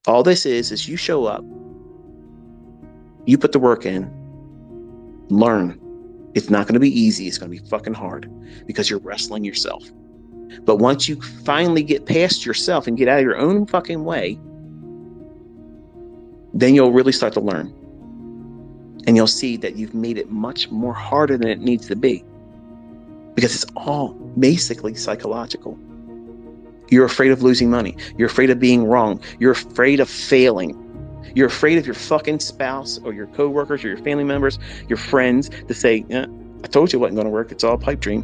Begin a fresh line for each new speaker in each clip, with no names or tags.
All this is you show up, you put the work in, learn. It's not going to be easy. It's going to be fucking hard because you're wrestling yourself. But once you finally get past yourself and get out of your own fucking way, then you'll really start to learn. And you'll see that you've made it much more harder than it needs to be. Because it's all basically psychological. You're afraid of losing money. You're afraid of being wrong. You're afraid of failing. You're afraid of your fucking spouse or your coworkers or your family members, your friends to say, I told you it wasn't going to work. It's all a pipe dream.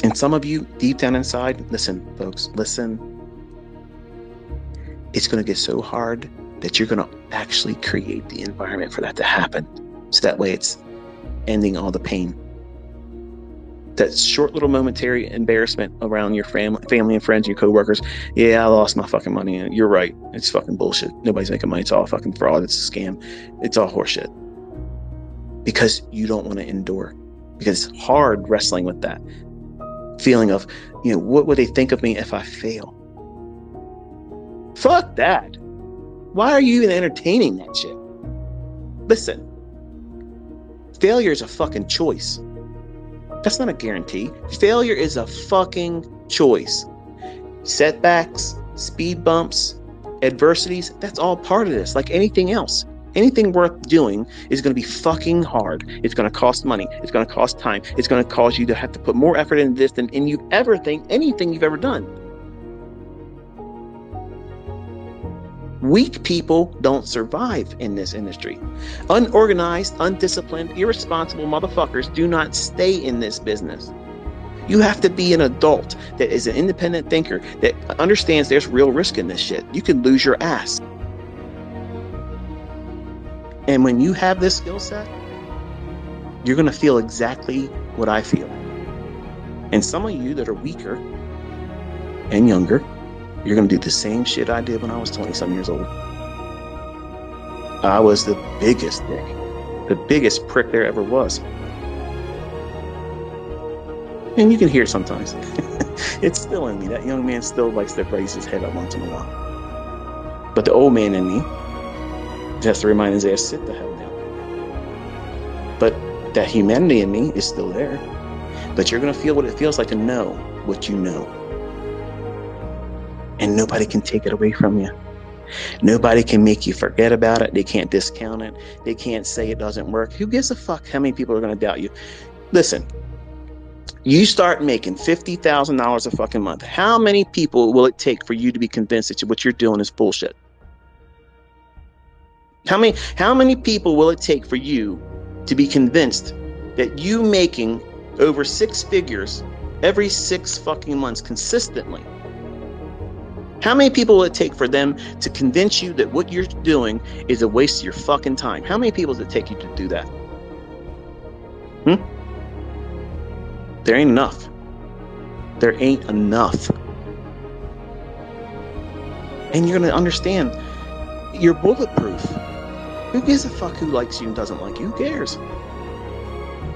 And some of you deep down inside, listen, folks, listen. It's going to get so hard that you're going to actually create the environment for that to happen. So that way it's ending all the pain. That short little momentary embarrassment around your family and friends, your coworkers. Yeah, I lost my fucking money. And you're right. It's fucking bullshit. Nobody's making money. It's all fucking fraud. It's a scam. It's all horseshit. Because you don't want to endure. Because it's hard wrestling with that feeling of, what would they think of me if I fail? Fuck that. Why are you even entertaining that shit? Listen, failure is a fucking choice. That's not a guarantee. Failure is a fucking choice. Setbacks, speed bumps, adversities, that's all part of this, like anything else. Anything worth doing is going to be fucking hard. It's going to cost money. It's going to cost time. It's going to cause you to have to put more effort into this than anything you've ever done. Weak people don't survive in this industry. Unorganized, undisciplined, irresponsible motherfuckers do not stay in this business. You have to be an adult that is an independent thinker that understands there's real risk in this shit. You can lose your ass. And when you have this skill set, you're going to feel exactly what I feel. And some of you that are weaker and younger, you're going to do the same shit I did when I was 20-some years old. I was the biggest dick, the biggest prick there ever was. And you can hear it sometimes. It's still in me. That young man still likes to raise his head up once in a while. But the old man in me has to remind his ass, sit the hell down. But that humanity in me is still there. But you're going to feel what it feels like to know what you know. And nobody can take it away from you. Nobody can make you forget about it. They can't discount it. They can't say it doesn't work. Who gives a fuck how many people are going to doubt you? Listen, you start making $50,000 a fucking month. How many people will it take for you to be convinced that what you're doing is bullshit? How many people will it take for you to be convinced that you making over 6 figures every 6 fucking months consistently? How many people will it take for them to convince you that what you're doing is a waste of your fucking time? How many people does it take you to do that? There ain't enough. There ain't enough. And you're going to understand you're bulletproof. Who gives a fuck who likes you and doesn't like you? Who cares?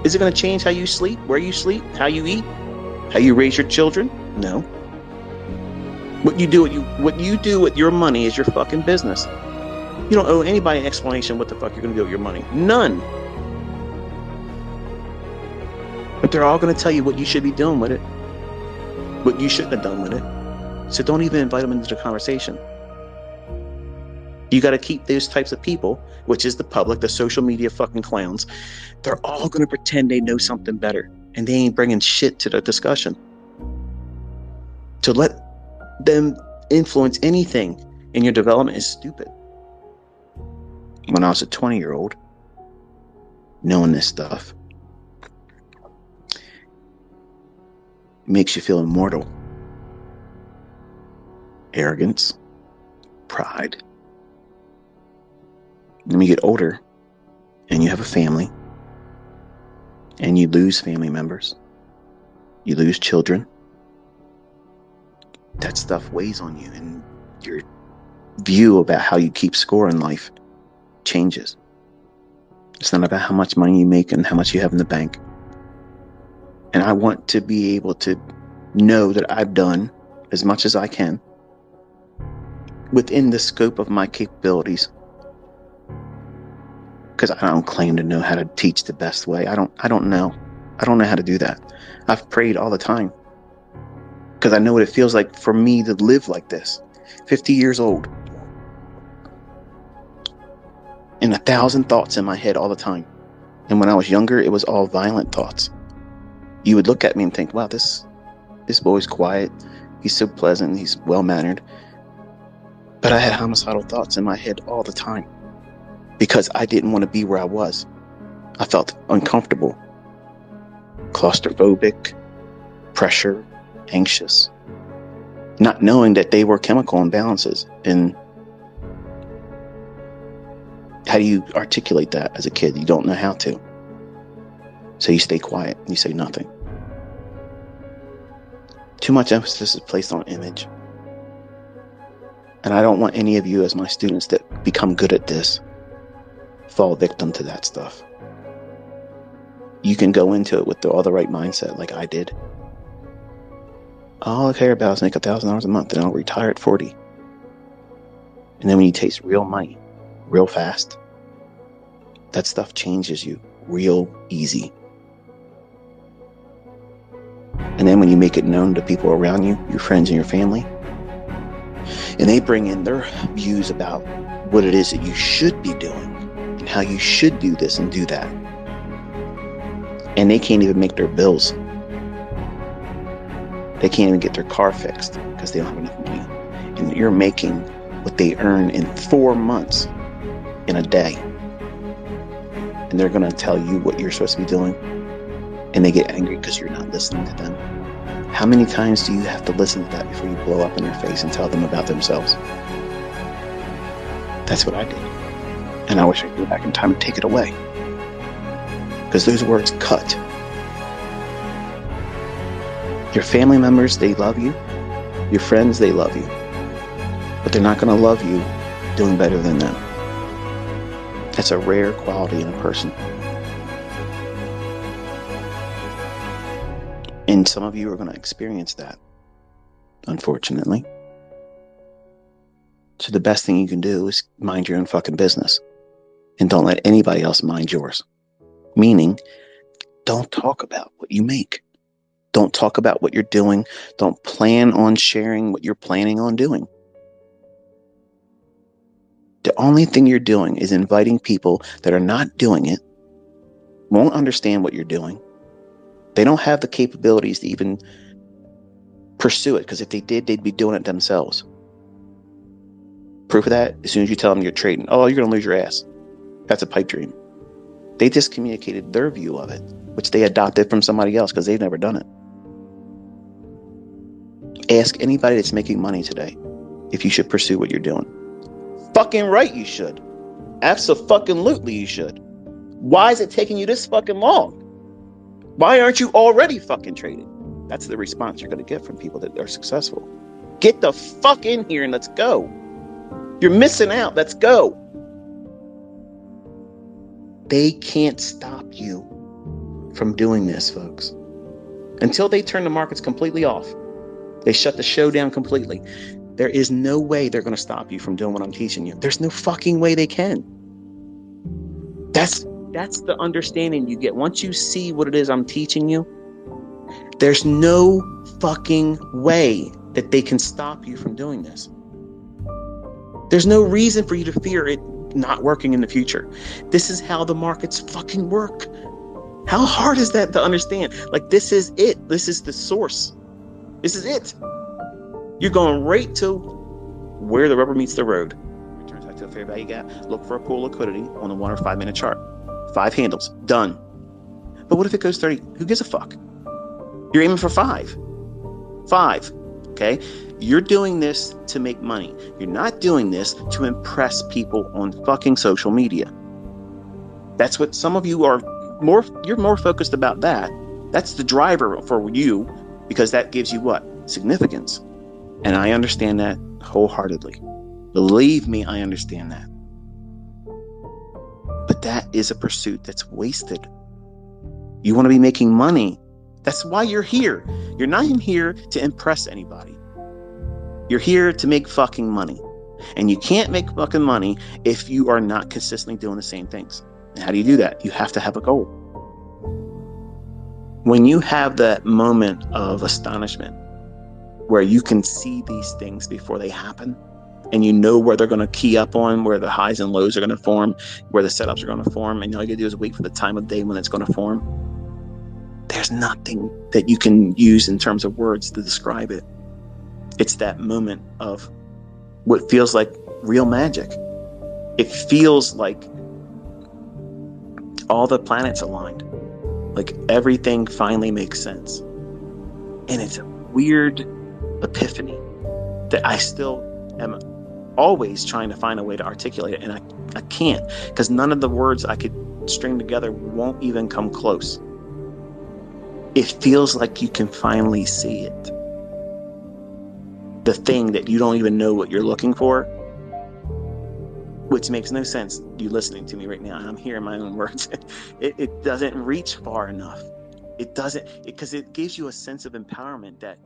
Is it going to change how you sleep, where you sleep, how you eat, how you raise your children? No. What you do with your money is your fucking business. You don't owe anybody an explanation what the fuck you're going to do with your money. None. But they're all going to tell you what you should be doing with it, what you shouldn't have done with it. So don't even invite them into the conversation. You got to keep those types of people, which is the public, the social media fucking clowns. They're all going to pretend they know something better, and they ain't bringing shit to the discussion. To let them influence anything in your development is stupid. When I was a 20-year-old, knowing this stuff makes you feel immortal. Arrogance, pride. When you get older and you have a family and you lose family members, you lose children, that stuff weighs on you, and your view about how you keep score in life changes. It's not about how much money you make and how much you have in the bank. And I want to be able to know that I've done as much as I can within the scope of my capabilities. Because I don't claim to know how to teach the best way. I don't know. I don't know how to do that. I've prayed all the time. Because I know what it feels like for me to live like this. 50 years old. And 1,000 thoughts in my head all the time. And when I was younger, it was all violent thoughts. You would look at me and think, wow, this boy's quiet. He's so pleasant. He's well-mannered. But I had homicidal thoughts in my head all the time. Because I didn't want to be where I was. I felt uncomfortable. Claustrophobic. Pressure. Anxious. Not knowing that they were chemical imbalances. And how do you articulate that as a kid? You don't know how to. So you stay quiet. You say nothing. Too much emphasis is placed on image. And I don't want any of you as my students that become good at this fall victim to that stuff. You can go into it with all the right mindset like I did. All I care about is make $1,000 a month and I'll retire at 40. And then when you taste real money, real fast, that stuff changes you real easy. And then when you make it known to people around you, your friends and your family, and they bring in their views about what it is that you should be doing and how you should do this and do that. And they can't even make their bills. They can't even get their car fixed because they don't have enough money. And you're making what they earn in 4 months in a day. And they're going to tell you what you're supposed to be doing. And they get angry because you're not listening to them. How many times do you have to listen to that before you blow up in their face and tell them about themselves? That's what I did. And I wish I could go back in time and take it away. Because those words cut. Your family members, they love you. Your friends, they love you. But they're not going to love you doing better than them. That's a rare quality in a person. And some of you are going to experience that, unfortunately. So the best thing you can do is mind your own fucking business. And don't let anybody else mind yours. Meaning, don't talk about what you make. Don't talk about what you're doing. Don't plan on sharing what you're planning on doing. The only thing you're doing is inviting people that are not doing it, won't understand what you're doing. They don't have the capabilities to even pursue it, because if they did, they'd be doing it themselves. Proof of that, as soon as you tell them you're trading, oh, you're going to lose your ass. That's a pipe dream. They just communicated their view of it, which they adopted from somebody else because they've never done it. Ask anybody that's making money today if you should pursue what you're doing. Fucking right you should. Abso-fucking-lutely you should. Why is it taking you this fucking long? Why aren't you already fucking trading? That's the response you're going to get from people that are successful. Get the fuck in here and let's go. You're missing out. Let's go. They can't stop you from doing this, folks. Until they turn the markets completely off. They shut the show down completely. There is no way they're going to stop you from doing what I'm teaching you. There's no fucking way they can. That's the understanding you get. Once you see what it is I'm teaching you, there's no fucking way that they can stop you from doing this. There's no reason for you to fear it not working in the future. This is how the markets fucking work. How hard is that to understand? Like, this is it. This is the source. This is it. You're going right to where the rubber meets the road. Returns back to the fair value gap. Look for a pool liquidity on the 1 or 5 minute chart. 5 handles. Done. But what if it goes 30? Who gives a fuck? You're aiming for 5. 5. Okay? You're doing this to make money. You're not doing this to impress people on fucking social media. That's what some of you are more, you're more focused about that. That's the driver for you, because that gives you what? Significance. And I understand that wholeheartedly. Believe me, I understand that. But that is a pursuit that's wasted. You want to be making money. That's why you're here. You're not in here to impress anybody. You're here to make fucking money. And you can't make fucking money if you are not consistently doing the same things. And how do you do that? You have to have a goal. When you have that moment of astonishment where you can see these things before they happen, and you know where they're going to key up on, where the highs and lows are going to form, where the setups are going to form, and all you got to do is wait for the time of day when it's going to form. There's nothing that you can use in terms of words to describe it. It's that moment of what feels like real magic. It feels like all the planets aligned, like everything finally makes sense. And it's a weird epiphany that I still am always trying to find a way to articulate it, and I can't, because none of the words I could string together won't even come close. It feels like you can finally see it. The thing that you don't even know what you're looking for, which makes no sense. You listening to me right now, I'm hearing my own words. It doesn't reach far enough. It doesn't, because it gives you a sense of empowerment that